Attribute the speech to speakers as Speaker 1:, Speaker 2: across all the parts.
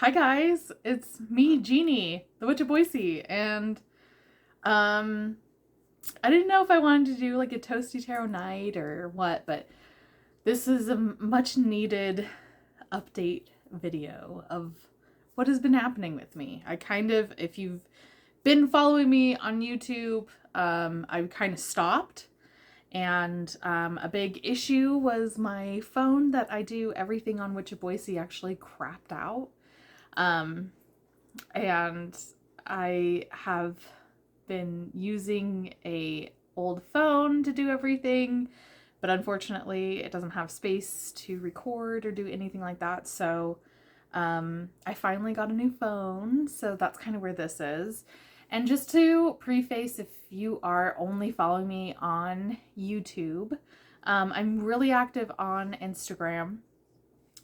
Speaker 1: Hi guys, it's me, Jeannie, the Witch of Boise, and um I didn't know if I wanted to do like a toasty tarot night or what, but this is a much needed update video of what has been happening with me. If you've been following me on YouTube, I've kind of stopped, and a big issue was my phone that I do everything on Witch of Boise actually crapped out. Um, and I have been using a old phone to do everything, but unfortunately it doesn't have space to record or do anything like that. So I finally got a new phone, so that's kind of where this is. And just to preface, if you are only following me on YouTube, I'm really active on Instagram.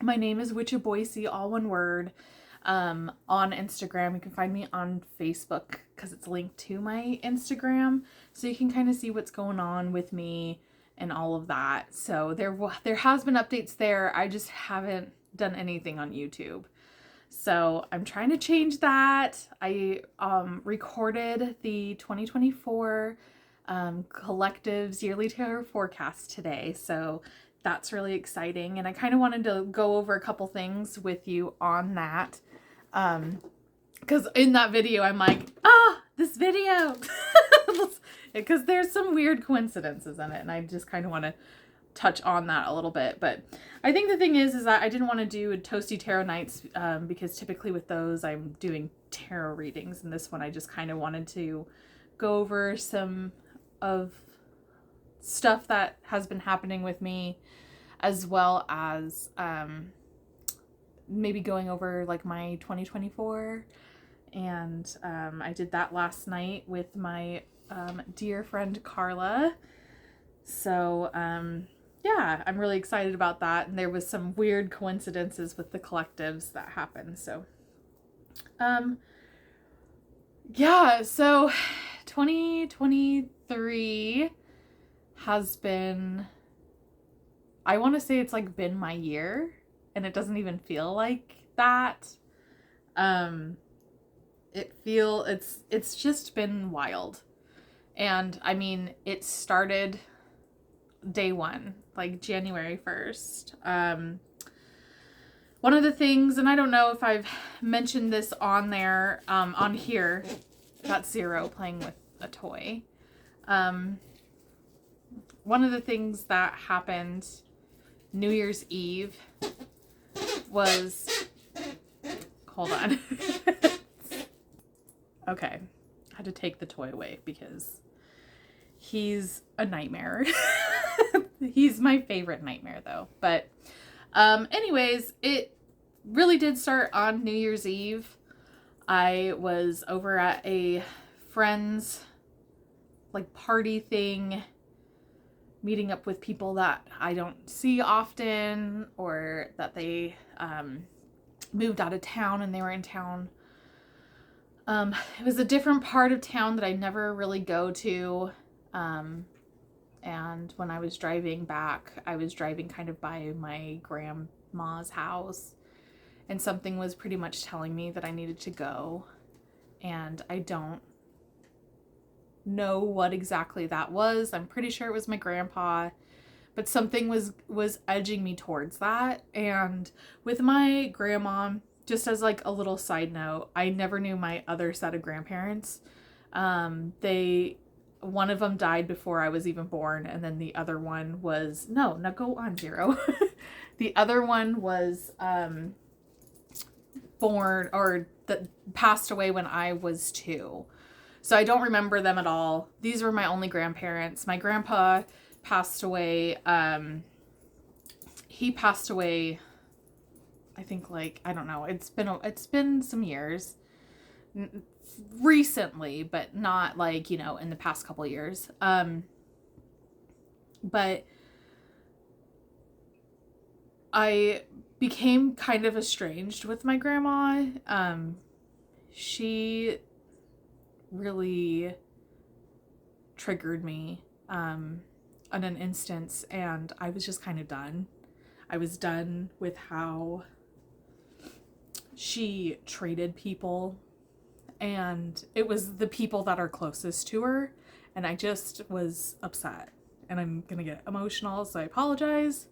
Speaker 1: My name is Witch of Boise, all one word. On Instagram, you can find me on Facebook because it's linked to my Instagram, so you can kind of see what's going on with me and all of that. So there has been updates there. I just haven't done anything on YouTube. So I'm trying to change that. I recorded the 2024 Collectives Yearly Tarot Forecast today. So that's really exciting. And I kind of wanted to go over a couple things with you on that. Because in that video, I'm like, this video. Because there's some weird coincidences in it. And I just kind of want to touch on that a little bit. But I think the thing is that I didn't want to do a toasty tarot nights because typically with those I'm doing tarot readings, and this one I just kind of wanted to go over some of stuff that has been happening with me, as well as maybe going over like my 2024. And I did that last night with my dear friend Carla. So yeah, I'm really excited about that. And there was some weird coincidences with the collectives that happened. So, yeah, so 2023 has been, I want to say it's like been my year, and it doesn't even feel like that. It's just been wild. And I mean, it started day one, like January 1st. One of the things, and I don't know if I've mentioned this on there, on here, that's Zero playing with a toy. One of the things that happened New Year's Eve was, hold on. Okay, I had to take the toy away because he's a nightmare. He's my favorite nightmare though. But anyways, it really did start on New Year's Eve. I was over at a friend's like party thing, meeting up with people that I don't see often, or that they moved out of town and they were in town. It was a different part of town that I never really go to. And when I was driving back, I was driving kind of by my grandma's house, and something was pretty much telling me that I needed to go. And I don't know what exactly that was. I'm pretty sure it was my grandpa, but something was edging me towards that. And with my grandma, just as like a little side note, I never knew my other set of grandparents. One of them died before I was even born, and then the other one was, no, go on, Zero. The other one was born, or that passed away when I was 2. So I don't remember them at all. These were my only grandparents. My grandpa passed away. He passed away, I think, like, I don't know. It's been some years recently, but not like, in the past couple of years. But I became kind of estranged with my grandma. She really triggered me on an instance, and I was just kind of done. I was done with how she traded people, and it was the people that are closest to her, and I just was upset. And I'm gonna get emotional, so I apologize.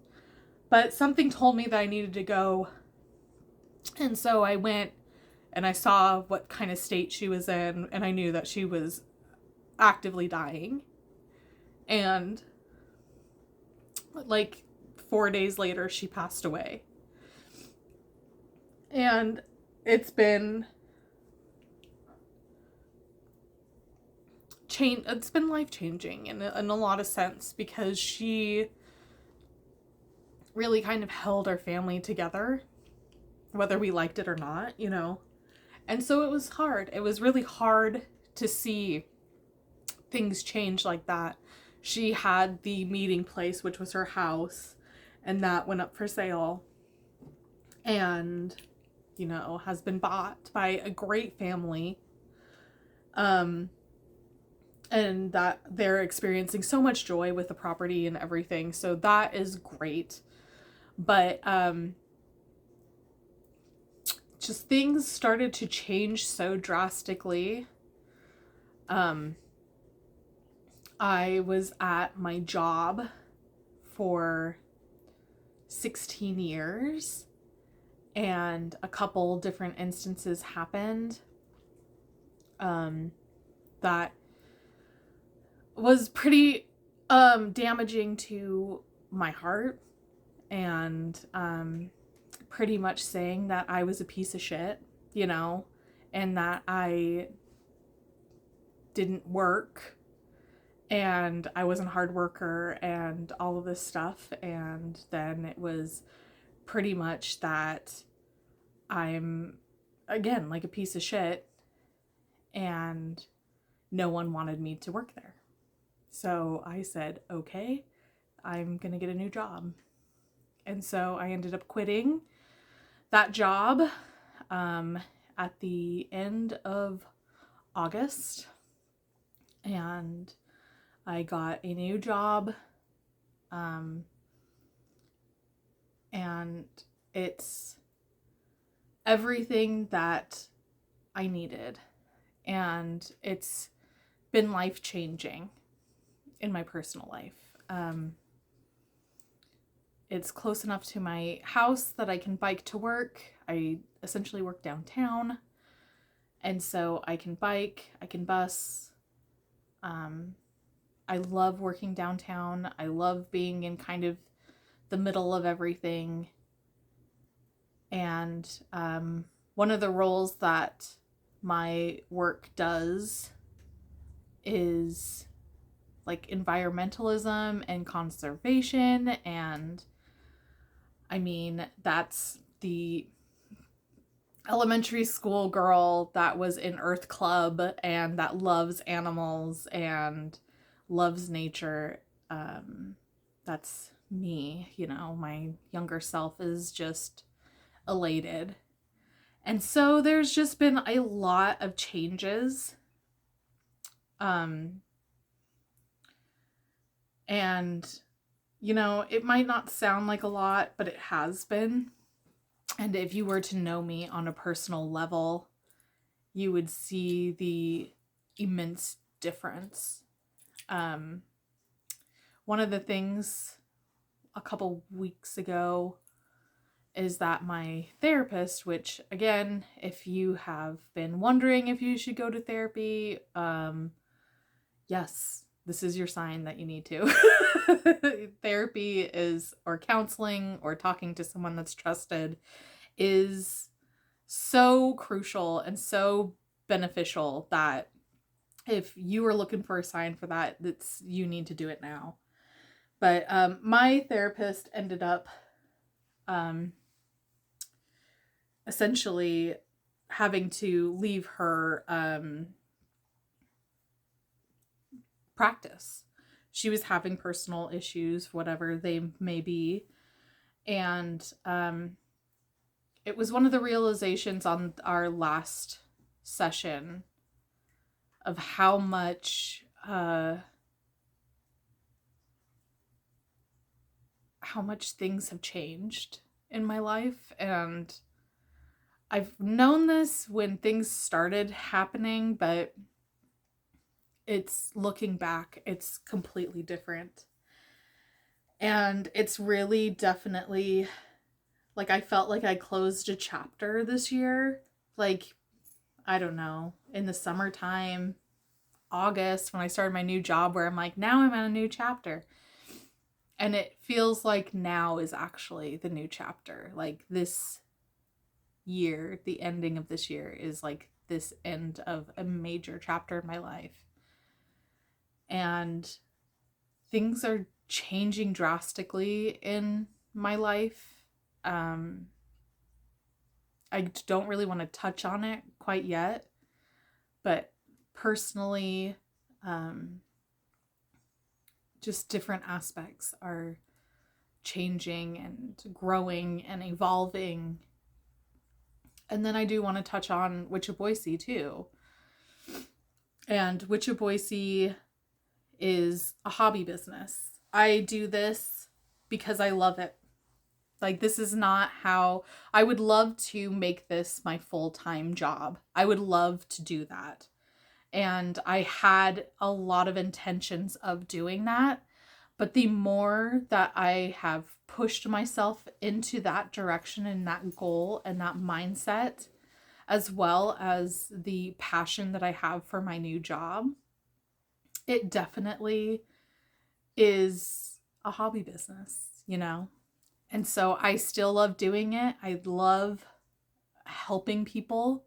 Speaker 1: But something told me that I needed to go, and so I went and I saw what kind of state she was in, and I knew that she was actively dying. And like 4 days later, she passed away. And it's been life-changing in a lot of sense, because she really kind of held our family together, whether we liked it or not, you know. And so it was hard. It was really hard to see things change like that. She had the meeting place, which was her house, and that went up for sale. And, you know, has been bought by a great family. And that they're experiencing so much joy with the property and everything. So that is great. But just things started to change so drastically. I was at my job for 16 years, and a couple different instances happened that was pretty damaging to my heart, and pretty much saying that I was a piece of shit, you know, and that I didn't work and I wasn't a hard worker and all of this stuff. And then it was pretty much that I'm, again, like a piece of shit, and no one wanted me to work there. So I said, okay, I'm gonna get a new job. And so I ended up quitting that job at the end of August, and I got a new job, and it's everything that I needed, and it's been life-changing in my personal life. It's close enough to my house that I can bike to work. I essentially work downtown, and so I can bike, I can bus. I love working downtown. I love being in kind of the middle of everything. And one of the roles that my work does is like environmentalism and conservation. And I mean, that's the elementary school girl that was in Earth Club and that loves animals and loves nature. That's me, you know. My younger self is just elated. And so there's just been a lot of changes. And, you know, it might not sound like a lot, but it has been. And if you were to know me on a personal level, you would see the immense difference. One of the things a couple weeks ago is that my therapist, which again, if you have been wondering if you should go to therapy, yes, this is your sign that you need to. Therapy is, or counseling, or talking to someone that's trusted, is so crucial and so beneficial that if you are looking for a sign for that, you need to do it now. But my therapist ended up essentially having to leave her practice. She was having personal issues, whatever they may be. And it was one of the realizations on our last session of how much things have changed in my life. And I've known this when things started happening, but it's looking back, it's completely different. And it's really definitely like I felt like I closed a chapter this year. Like, I don't know, in the summertime, August, when I started my new job, where I'm like, now I'm at a new chapter. And it feels like now is actually the new chapter. Like this year, the ending of this year is like this end of a major chapter in my life. And things are changing drastically in my life. I don't really want to touch on it quite yet, but personally, just different aspects are changing and growing and evolving. And then I do want to touch on Witch of Boise too. And Witch of Boise is a hobby business. I do this because I love it. Like, this is not how I would love to make this my full-time job. I would love to do that. And I had a lot of intentions of doing that. But the more that I have pushed myself into that direction and that goal and that mindset, as well as the passion that I have for my new job, it definitely is a hobby business, you know? And so I still love doing it. I love helping people.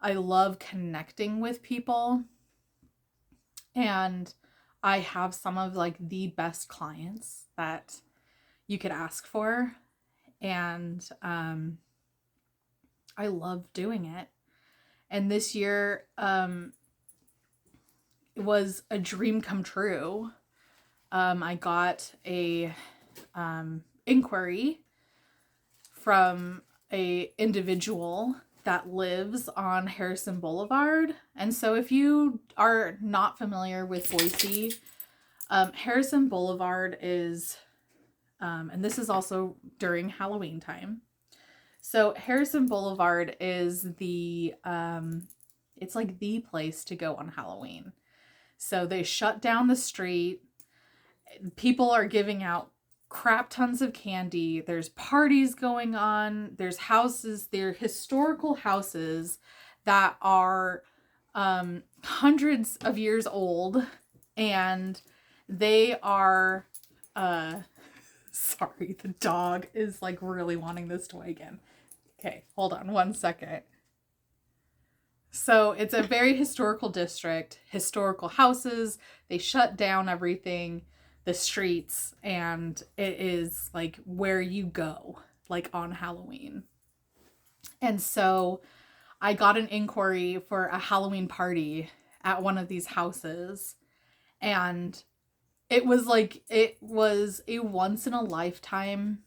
Speaker 1: I love connecting with people. And I have some of like the best clients that you could ask for. And I love doing it. And this year it was a dream come true. I got a inquiry from a individual that lives on Harrison Boulevard. And so if you are not familiar with Boise, Harrison Boulevard is, and this is also during Halloween time. So Harrison Boulevard is the, it's like the place to go on Halloween. So they shut down the street. People are giving out crap tons of candy. There's parties going on. There's houses. They're historical houses that are hundreds of years old, and they are sorry, the dog is like really wanting this toy again. Okay, hold on one second. So it's a very historical district, historical houses. They shut down everything, the streets, and it is like where you go, like on Halloween. And so I got an inquiry for a Halloween party at one of these houses, and it was a once in a lifetime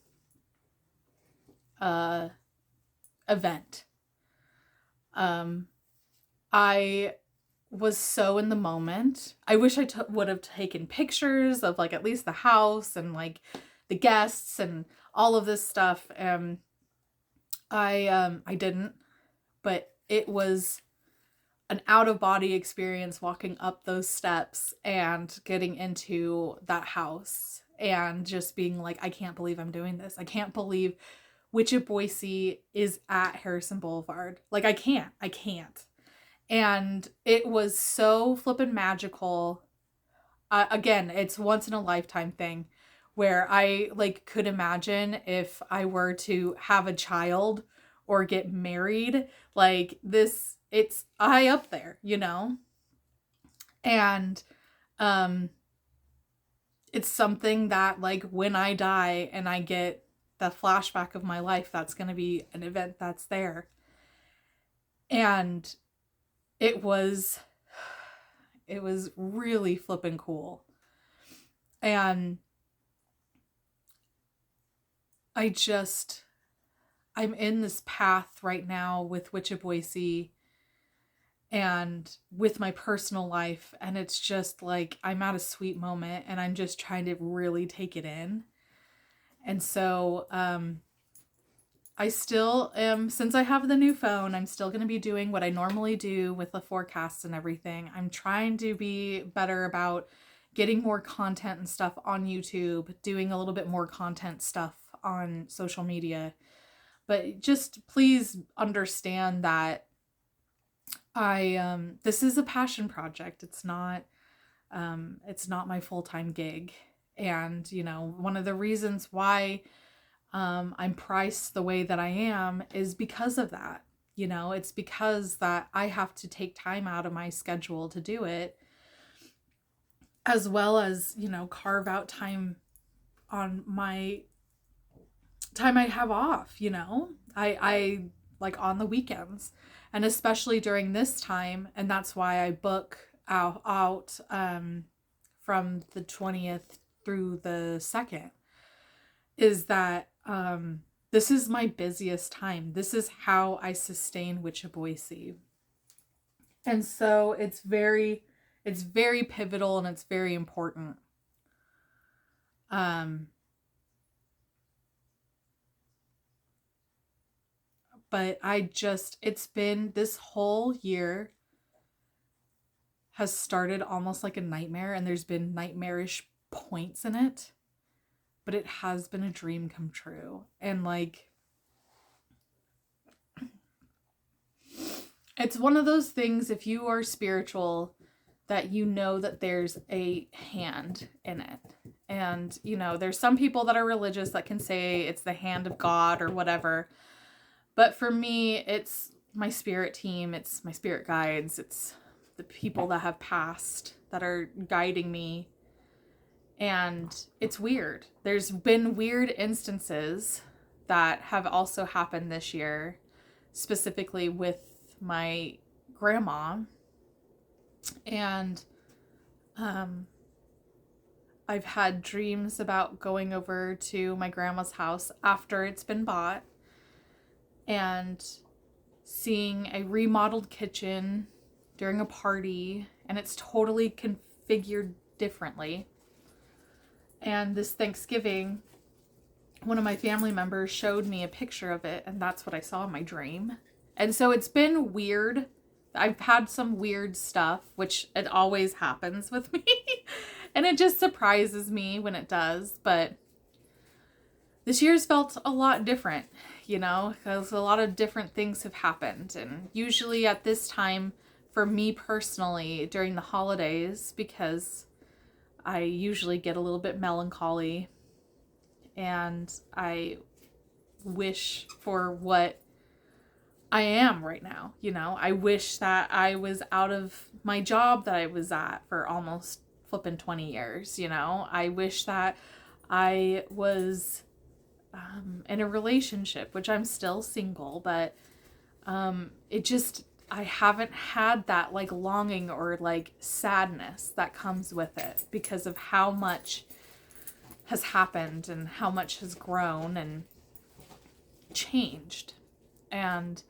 Speaker 1: event. I was so in the moment. I wish I would have taken pictures of like at least the house and like the guests and all of this stuff. I didn't, but it was an out of body experience walking up those steps and getting into that house and just being like, I can't believe I'm doing this. I can't believe Witch of Boise is at Harrison Boulevard. Like, I can't. And it was so flippin' magical. Again, it's once in a lifetime thing where I like could imagine if I were to have a child or get married, like this, it's high up there, you know? And it's something that like when I die and I get the flashback of my life, that's going to be an event that's there. And it was really flippin' cool. And I'm in this path right now with Witch of Boise and with my personal life. And it's just like, I'm at a sweet moment and I'm just trying to really take it in. And so, I still am, since I have the new phone, I'm still going to be doing what I normally do with the forecasts and everything. I'm trying to be better about getting more content and stuff on YouTube, doing a little bit more content stuff on social media. But just please understand that this is a passion project. It's not my full-time gig. And, you know, one of the reasons why I'm priced the way that I am is because of that. You know, it's because that I have to take time out of my schedule to do it, as well as, you know, carve out time on my time I have off, you know. I like on the weekends, and especially during this time, and that's why I book out from the 20th through the 2nd, is that this is my busiest time. This is how I sustain Witchaboise. And so it's very pivotal, and it's very important. But it's been, this whole year has started almost like a nightmare, and there's been nightmarish points in it, but it has been a dream come true. And like, it's one of those things, if you are spiritual, that you know that there's a hand in it. And, you know, there's some people that are religious that can say it's the hand of God or whatever. But for me, it's my spirit team, it's my spirit guides, it's the people that have passed that are guiding me. And it's weird. There's been weird instances that have also happened this year, specifically with my grandma. And I've had dreams about going over to my grandma's house after it's been bought and seeing a remodeled kitchen during a party, and it's totally configured differently. And this Thanksgiving, one of my family members showed me a picture of it, and that's what I saw in my dream. And so it's been weird. I've had some weird stuff, which it always happens with me. And it just surprises me when it does. But this year's felt a lot different, you know, because a lot of different things have happened. And usually at this time, for me personally, during the holidays, because I usually get a little bit melancholy and I wish for what I am right now. You know, I wish that I was out of my job that I was at for almost flipping 20 years. You know, I wish that I was in a relationship, which I'm still single, but I haven't had that like longing or like sadness that comes with it because of how much has happened and how much has grown and changed. And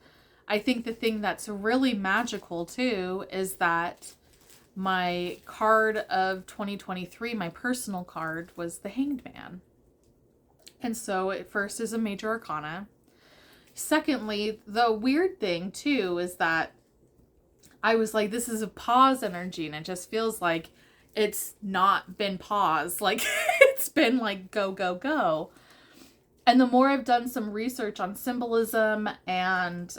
Speaker 1: I think the thing that's really magical too is that my card of 2023, my personal card, was the Hanged Man. And so it first is a major arcana. Secondly, the weird thing too is that I was like, this is a pause energy, and it just feels like it's not been paused. Like it's been like go, go, go. And the more I've done some research on symbolism and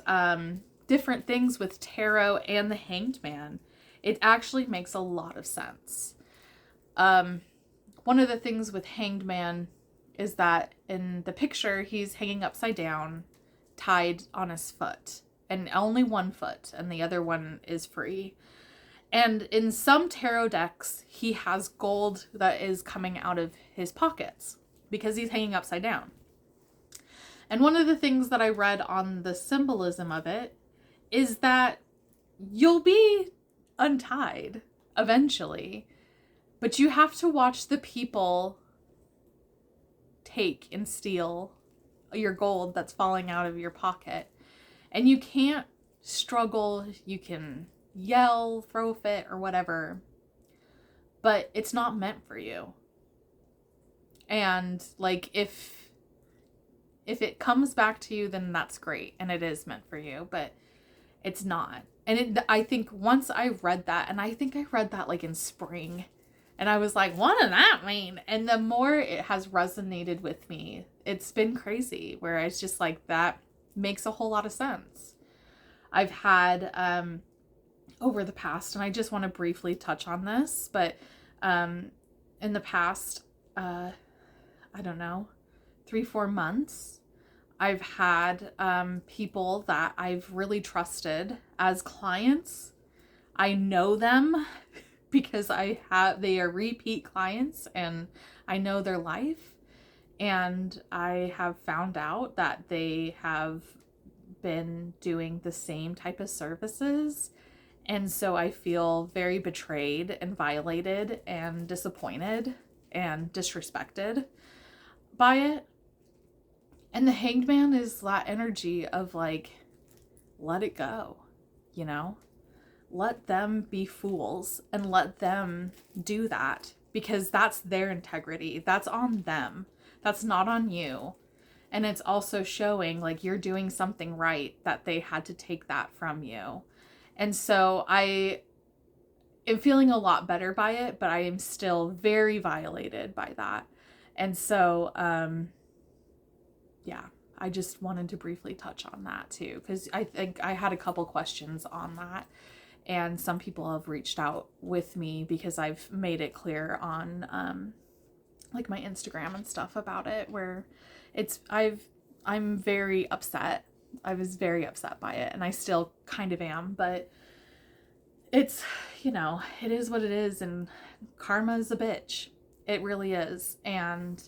Speaker 1: different things with tarot and the Hanged Man, it actually makes a lot of sense. One of the things with Hanged Man is that in the picture, he's hanging upside down, tied on his foot, and only one foot, and the other one is free. And in some tarot decks, he has gold that is coming out of his pockets because he's hanging upside down. And one of the things that I read on the symbolism of it is that you'll be untied eventually, but you have to watch the people take and steal your gold that's falling out of your pocket. And you can't struggle, you can yell, throw a fit, or whatever, but it's not meant for you. And like if If it comes back to you, then that's great. And it is meant for you, but it's not. And I think once I read that, and I think I read that like in spring, and I was like, what does that mean? And the more it has resonated with me, it's been crazy, where it's just like, that makes a whole lot of sense. I've had, over the past, and I just want to briefly touch on this, but in the past, I don't know, 3-4 months, I've had people that I've really trusted as clients. I know them because they are repeat clients, and I know their life, and I have found out that they have been doing the same type of services. And so I feel very betrayed and violated and disappointed and disrespected by it. And the Hanged Man is that energy of like, let it go, you know? Let them be fools and let them do that, because that's their integrity. That's on them. That's not on you. And it's also showing like you're doing something right, that they had to take that from you. And so I am feeling a lot better by it, but I am still very violated by that. And so, yeah, I just wanted to briefly touch on that too, because I think I had a couple questions on that. And some people have reached out with me because I've made it clear on like my Instagram and stuff about it, where I'm very upset. I was very upset by it, and I still kind of am, but it's, you know, it is what it is, and karma is a bitch. It really is. And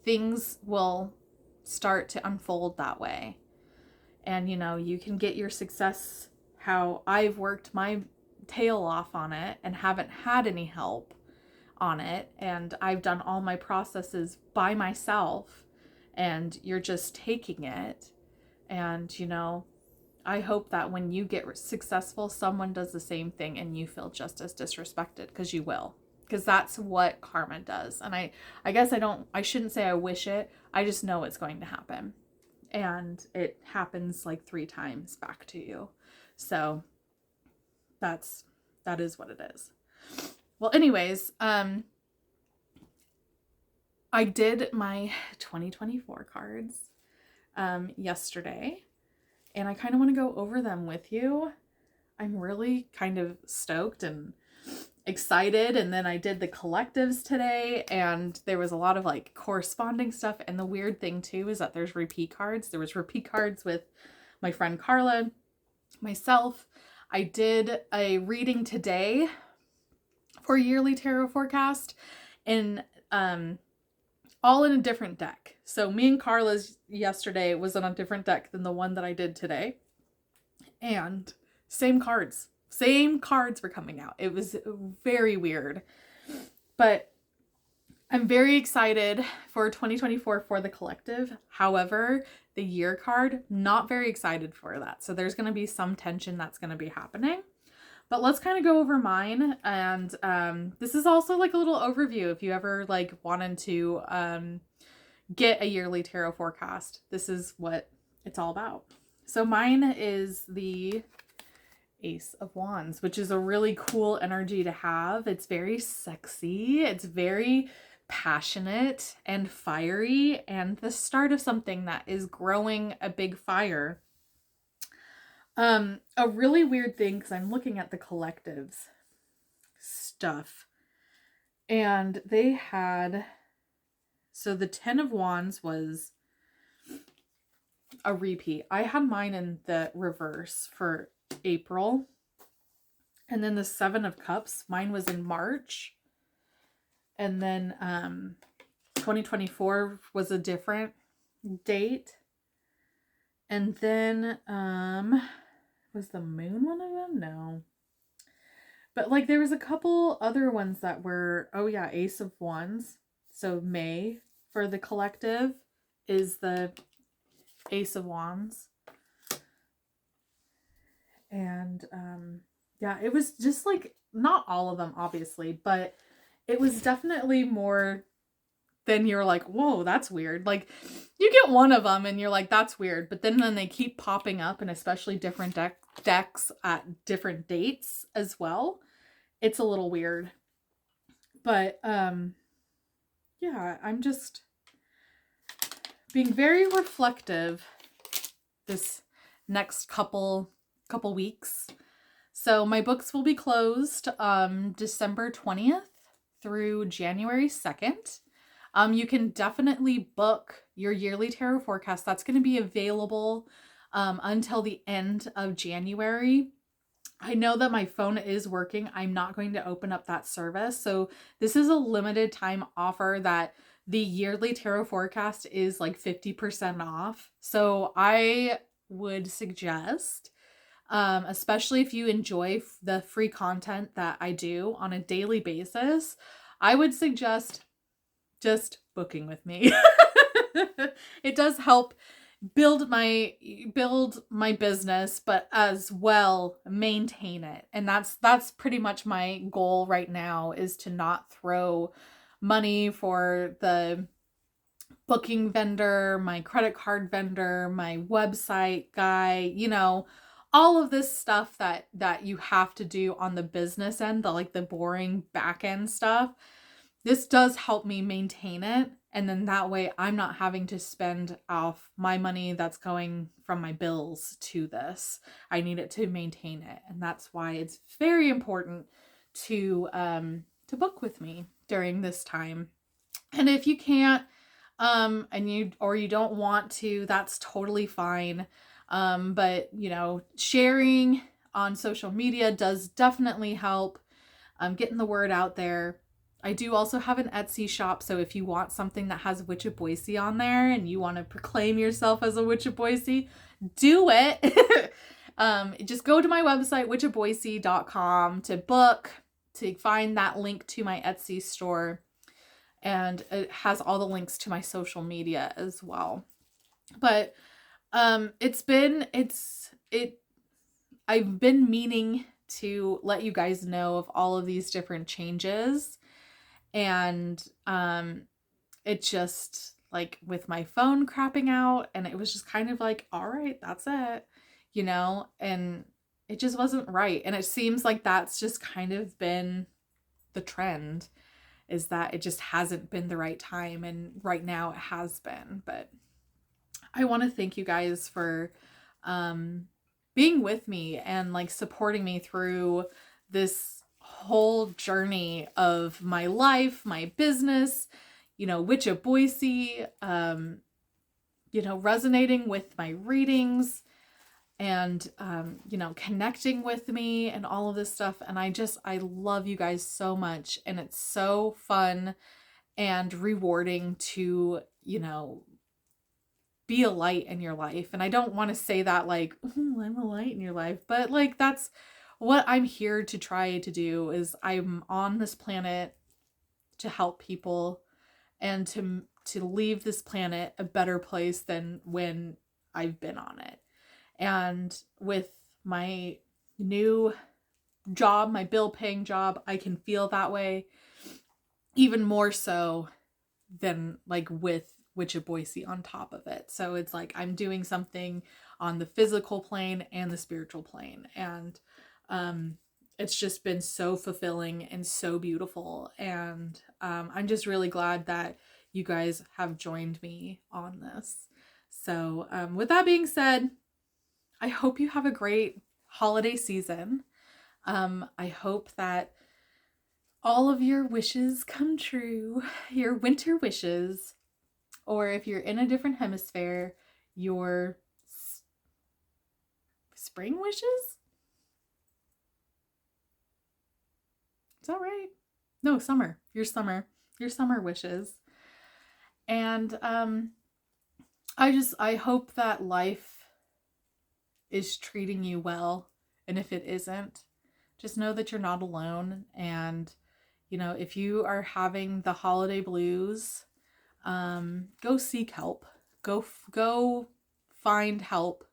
Speaker 1: things will start to unfold that way. And, you know, you can get your success how I've worked my tail off on it and haven't had any help on it. And I've done all my processes by myself, and you're just taking it. And, you know, I hope that when you get successful, someone does the same thing and you feel just as disrespected, because you will. Because that's what karma does. And I guess I shouldn't say I wish it. I just know it's going to happen. And it happens like 3 times back to you. So that is what it is. Well, anyways, I did my 2024 cards yesterday, and I kind of want to go over them with you. I'm really kind of stoked and excited. And then I did the collectives today, and there was a lot of like corresponding stuff. And the weird thing too is that there's repeat cards. There was repeat cards with my friend Carla, myself. I did a reading today for yearly tarot forecast, and all in a different deck. So me and Carla's yesterday was on a different deck than the one that I did today, and same cards were coming out. It was very weird, but I'm very excited for 2024 for the collective. However, the year card, not very excited for that. So there's going to be some tension that's going to be happening. But let's kind of go over mine. And this is also like a little overview if you ever like wanted to get a yearly tarot forecast. This is what it's all about. So mine is the Ace of Wands, which is a really cool energy to have. It's very sexy. It's very passionate and fiery, and the start of something that is growing a big fire. A really weird thing, because I'm looking at the collectives stuff, and they had, so the 10 of Wands was a repeat. I had mine in the reverse for April, and then the 7 of Cups, mine was in March, and then 2024 was a different date, and then was the Moon one of them? No. But like there was a couple other ones that were, oh yeah, Ace of Wands. So May for the collective is the Ace of Wands. And yeah, it was just like, not all of them obviously, but it was definitely more then you're like, whoa, that's weird. Like, you get one of them and you're like, that's weird. But then they keep popping up, and especially different decks at different dates as well. It's a little weird. But yeah, I'm just being very reflective this next couple weeks. So my books will be closed December 20th through January 2nd. You can definitely book your yearly tarot forecast. That's going to be available until the end of January. I know that my phone is working. I'm not going to open up that service. So this is a limited time offer that the yearly tarot forecast is like 50% off. So I would suggest, especially if you enjoy the free content that I do on a daily basis, I would suggest just booking with me. It does help build my business, but as well maintain it. And that's pretty much my goal right now, is to not throw money for the booking vendor, my credit card vendor, my website guy, all of this stuff that you have to do on the business end, the boring back end stuff. This does help me maintain it. And then that way I'm not having to spend off my money that's going from my bills to this. I need it to maintain it. And that's why it's very important to book with me during this time. And if you can't, and you don't want to, that's totally fine. But sharing on social media does definitely help. Getting the word out there. I do also have an Etsy shop, so if you want something that has Witch of Boise on there and you want to proclaim yourself as a Witch of Boise, do it. Just go to my website, witchofboise.com, to book, to find that link to my Etsy store, and it has all the links to my social media as well. But I've been meaning to let you guys know of all of these different changes. And it just, like, with my phone crapping out, and it was just kind of like, all right, that's it, and it just wasn't right. And it seems like that's just kind of been the trend, is that it just hasn't been the right time. And right now it has been. But I want to thank you guys for being with me and supporting me through this whole journey of my life, my business, Witch of Boise, resonating with my readings, and connecting with me and all of this stuff. And I love you guys so much, and it's so fun and rewarding to be a light in your life. And I don't want to say that I'm a light in your life, but that's what I'm here to try to do. Is I'm on this planet to help people and to leave this planet a better place than when I've been on it. And with my new job, my bill-paying job, I can feel that way even more so than with Witch of Boise on top of it. So it's I'm doing something on the physical plane and the spiritual plane. And it's just been so fulfilling and so beautiful. And I'm just really glad that you guys have joined me on this. So with that being said, I hope you have a great holiday season. I hope that all of your wishes come true, your winter wishes, or if you're in a different hemisphere, your spring wishes? Is that right? No, summer. Your summer wishes. And I hope that life is treating you well. And if it isn't, just know that you're not alone. And if you are having the holiday blues, go seek help. Go find help.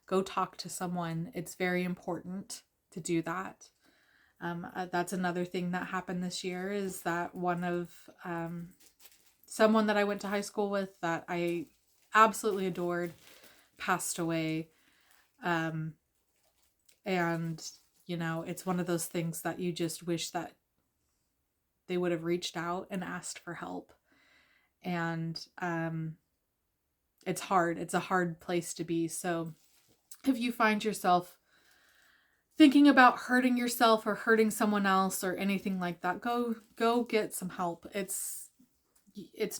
Speaker 1: Go talk to someone. It's very important to do that. That's another thing that happened this year, is that one of someone that I went to high school with that I absolutely adored passed away. Um, and, you know, it's one of those things that you just wish that they would have reached out and asked for help. And it's hard. It's a hard place to be. So if you find yourself thinking about hurting yourself or hurting someone else or anything like that, go get some help. It's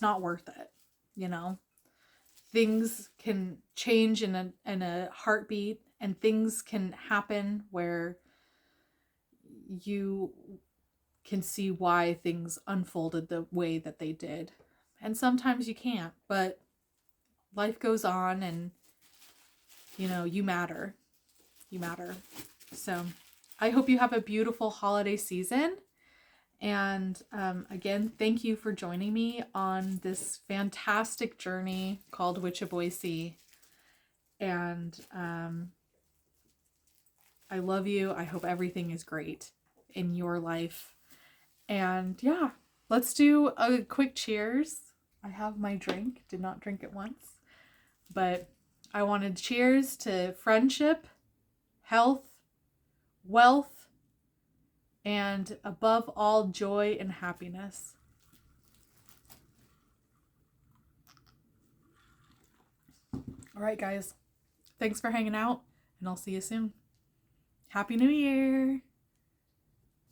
Speaker 1: not worth it, you know. Things can change in a heartbeat, and things can happen where you can see why things unfolded the way that they did. And sometimes you can't, but life goes on, and you know, you matter. You matter. So I hope you have a beautiful holiday season. And again, thank you for joining me on this fantastic journey called Witchaboise. And I love you. I hope everything is great in your life. And yeah, let's do a quick cheers. I have my drink. Did not drink it once. But I wanted cheers to friendship, health, wealth, and above all, joy and happiness. All right, guys. Thanks for hanging out, and I'll see you soon. Happy New Year!